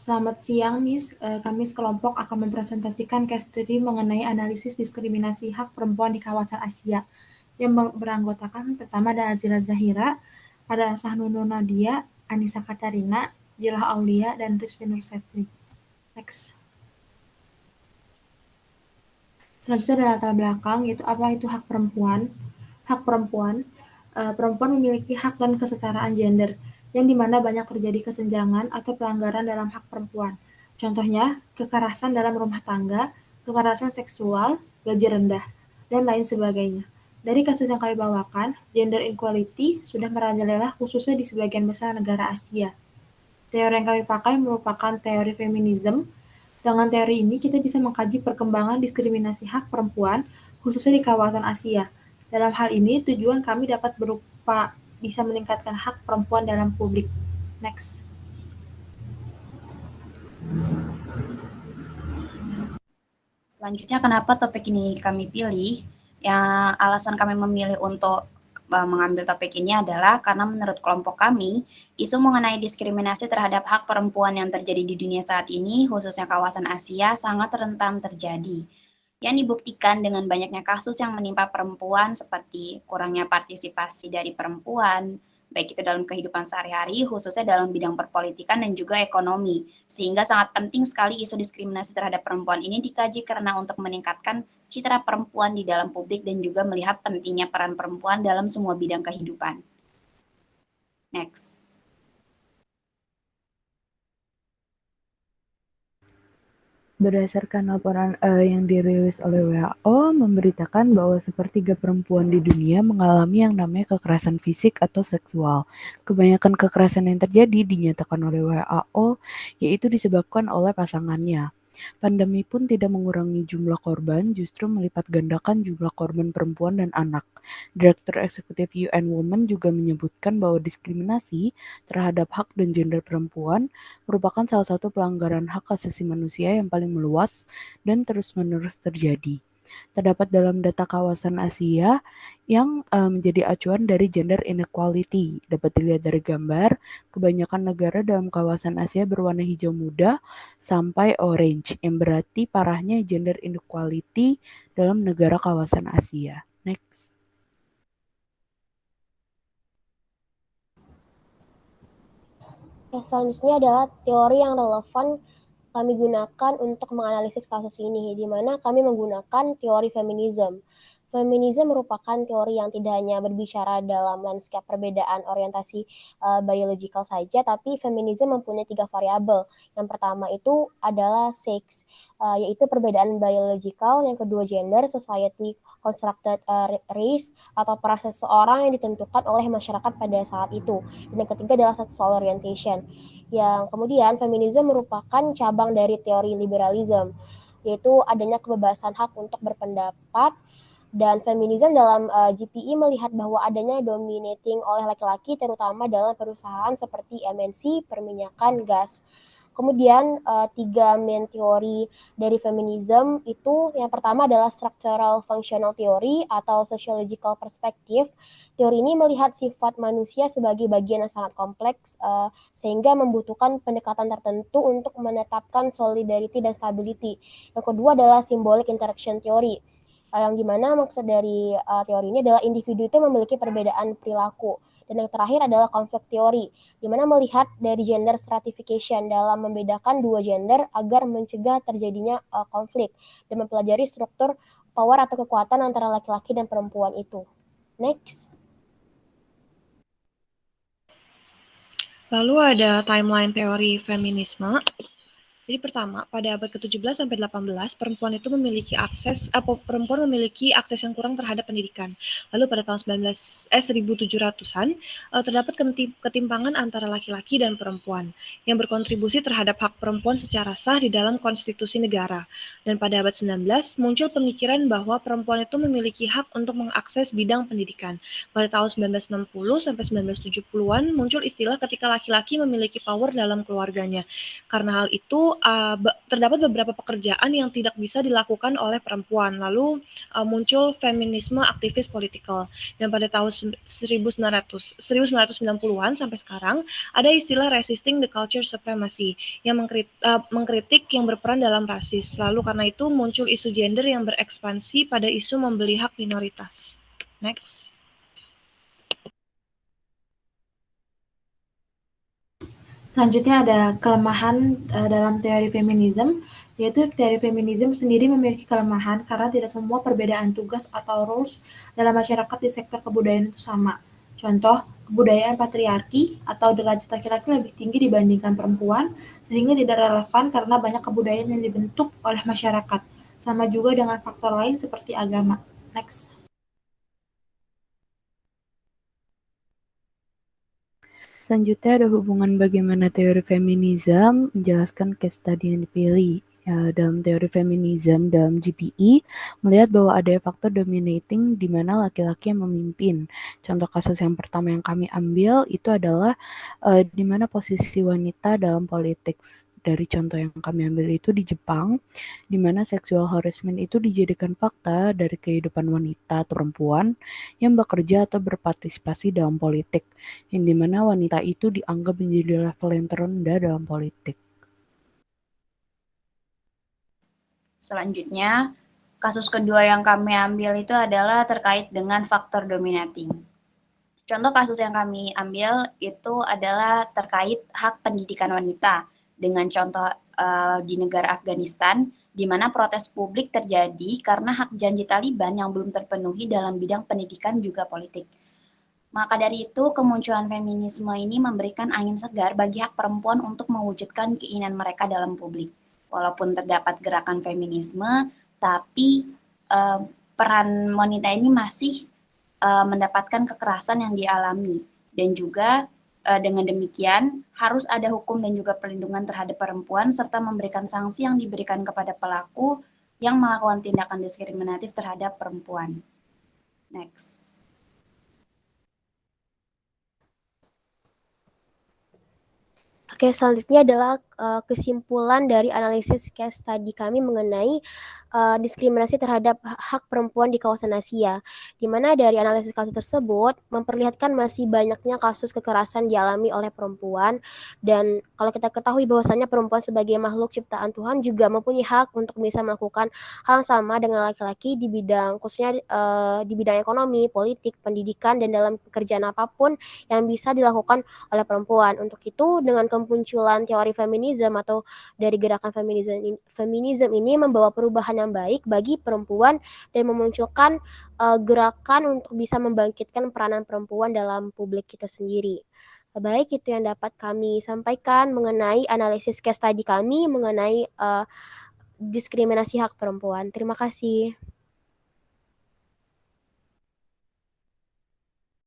Selamat siang, Miss. Kami sekelompok akan mempresentasikan case study mengenai analisis diskriminasi hak perempuan di kawasan Asia. Yang beranggotakan pertama ada Azila Zahira, ada Sahnunu Nadia, Anissa Katarina, Jilah Aulia, dan Rizvi Nur Setri. Next. Selanjutnya ada latar belakang, yaitu apa itu hak perempuan. Hak perempuan, perempuan memiliki hak dan kesetaraan gender, yang dimana banyak terjadi kesenjangan atau pelanggaran dalam hak perempuan. Contohnya, kekerasan dalam rumah tangga, kekerasan seksual, gaji rendah, dan lain sebagainya. Dari kasus yang kami bawakan, gender equality sudah merajalela khususnya di sebagian besar negara Asia. Teori yang kami pakai merupakan teori feminisme. Dengan teori ini, kita bisa mengkaji perkembangan diskriminasi hak perempuan, khususnya di kawasan Asia. Dalam hal ini, tujuan kami dapat berupa bisa meningkatkan hak perempuan dalam publik. Next. Selanjutnya, kenapa topik ini kami pilih? Alasan kami memilih untuk mengambil topik ini adalah karena menurut kelompok kami, isu mengenai diskriminasi terhadap hak perempuan yang terjadi di dunia saat ini, khususnya kawasan Asia, sangat rentan terjadi. Yang dibuktikan dengan banyaknya kasus yang menimpa perempuan seperti kurangnya partisipasi dari perempuan, baik itu dalam kehidupan sehari-hari, khususnya dalam bidang perpolitikan dan juga ekonomi. Sehingga sangat penting sekali isu diskriminasi terhadap perempuan ini dikaji karena untuk meningkatkan citra perempuan di dalam publik dan juga melihat pentingnya peran perempuan dalam semua bidang kehidupan. Next. Berdasarkan laporan yang dirilis oleh WHO, memberitakan bahwa sepertiga perempuan di dunia mengalami yang namanya kekerasan fisik atau seksual. Kebanyakan kekerasan yang terjadi dinyatakan oleh WHO, yaitu disebabkan oleh pasangannya. Pandemi pun tidak mengurangi jumlah korban, justru melipat gandakan jumlah korban perempuan dan anak. Direktur Eksekutif UN Women juga menyebutkan bahwa diskriminasi terhadap hak dan gender perempuan merupakan salah satu pelanggaran hak asasi manusia yang paling meluas dan terus-menerus terjadi. Terdapat dalam data kawasan Asia yang menjadi acuan dari gender inequality. Dapat dilihat dari gambar, kebanyakan negara dalam kawasan Asia berwarna hijau muda sampai orange, yang berarti parahnya gender inequality dalam negara kawasan Asia. Next. Selanjutnya adalah teori yang relevan kami gunakan untuk menganalisis kasus ini, di mana kami menggunakan teori feminisme. Feminisme merupakan teori yang tidak hanya berbicara dalam lanskap perbedaan orientasi biological saja, tapi feminisme mempunyai 3 variabel. Yang pertama itu adalah sex, yaitu perbedaan biological. Yang kedua gender, society constructed race, atau peran seseorang yang ditentukan oleh masyarakat pada saat itu. Dan yang ketiga adalah sexual orientation. Yang kemudian feminisme merupakan cabang dari teori liberalisme, yaitu adanya kebebasan hak untuk berpendapat. Dan feminisme dalam GPI melihat bahwa adanya dominating oleh laki-laki, terutama dalam perusahaan seperti MNC, perminyakan, gas. Kemudian 3 main teori dari feminisme itu, yang pertama adalah structural functional theory atau sociological perspective. Teori ini melihat sifat manusia sebagai bagian yang sangat kompleks, sehingga membutuhkan pendekatan tertentu untuk menetapkan solidarity dan stability. Yang kedua adalah symbolic interaction theory, yang dimana maksud dari teori ini adalah individu itu memiliki perbedaan perilaku. Dan yang terakhir adalah konflik teori, di mana melihat dari gender stratification dalam membedakan dua gender agar mencegah terjadinya konflik dan mempelajari struktur power atau kekuatan antara laki-laki dan perempuan itu. Next. Lalu ada timeline teori feminisme. Jadi pertama, pada abad ke-17 sampai 18, perempuan memiliki akses yang kurang terhadap pendidikan. Lalu pada tahun 1700-an terdapat ketimpangan antara laki-laki dan perempuan yang berkontribusi terhadap hak perempuan secara sah di dalam konstitusi negara. Dan pada abad 19 muncul pemikiran bahwa perempuan memiliki hak untuk mengakses bidang pendidikan. Pada tahun 1960 sampai 1970-an muncul istilah ketika laki-laki memiliki power dalam keluarganya. Karena hal itu terdapat beberapa pekerjaan yang tidak bisa dilakukan oleh perempuan. Lalu muncul feminisme aktivis politikal. Dan pada tahun 1990-an sampai sekarang ada istilah resisting the culture supremacy yang mengkritik yang berperan dalam rasis. Lalu karena itu muncul isu gender yang berekspansi pada isu membeli hak minoritas. Next. Selanjutnya ada kelemahan dalam teori feminisme, yaitu teori feminisme sendiri memiliki kelemahan karena tidak semua perbedaan tugas atau roles dalam masyarakat di sektor kebudayaan itu sama. Contoh, kebudayaan patriarki atau derajat laki-laki lebih tinggi dibandingkan perempuan, sehingga tidak relevan karena banyak kebudayaan yang dibentuk oleh masyarakat. Sama juga dengan faktor lain seperti agama. Next. Selanjutnya ada hubungan bagaimana teori feminisme menjelaskan case study yang dipilih. Dalam teori feminisme dalam GPE, melihat bahwa ada faktor dominating di mana laki-laki yang memimpin. Contoh kasus yang pertama yang kami ambil itu adalah di mana posisi wanita dalam politik. Dari contoh yang kami ambil itu di Jepang, di mana sexual harassment itu dijadikan fakta dari kehidupan wanita atau perempuan yang bekerja atau berpartisipasi dalam politik, yang dimana wanita itu dianggap menjadi level yang terendah dalam politik. Selanjutnya, kasus kedua yang kami ambil itu adalah terkait dengan faktor dominating. Contoh kasus yang kami ambil itu adalah terkait hak pendidikan wanita, dengan contoh di negara Afghanistan, di mana protes publik terjadi karena hak janji Taliban yang belum terpenuhi dalam bidang pendidikan juga politik. Maka dari itu, kemunculan feminisme ini memberikan angin segar bagi hak perempuan untuk mewujudkan keinginan mereka dalam publik. Walaupun terdapat gerakan feminisme, tapi peran wanita ini masih mendapatkan kekerasan yang dialami. Dan juga dengan demikian harus ada hukum dan juga perlindungan terhadap perempuan serta memberikan sanksi yang diberikan kepada pelaku yang melakukan tindakan diskriminatif terhadap perempuan. Next. Oke, selanjutnya adalah kesimpulan dari analisis case study kami mengenai diskriminasi terhadap hak perempuan di kawasan Asia, di mana dari analisis kasus tersebut memperlihatkan masih banyaknya kasus kekerasan dialami oleh perempuan, dan kalau kita ketahui bahwasannya perempuan sebagai makhluk ciptaan Tuhan juga mempunyai hak untuk bisa melakukan hal yang sama dengan laki-laki di bidang, khususnya di bidang ekonomi, politik, pendidikan, dan dalam pekerjaan apapun yang bisa dilakukan oleh perempuan. Untuk itu, dengan kemunculan teori feminisme atau dari gerakan feminisme ini membawa perubahan yang baik bagi perempuan dan memunculkan gerakan untuk bisa membangkitkan peranan perempuan dalam publik kita sendiri. Baik, itu yang dapat kami sampaikan mengenai analisis case study kami mengenai diskriminasi hak perempuan. Terima kasih.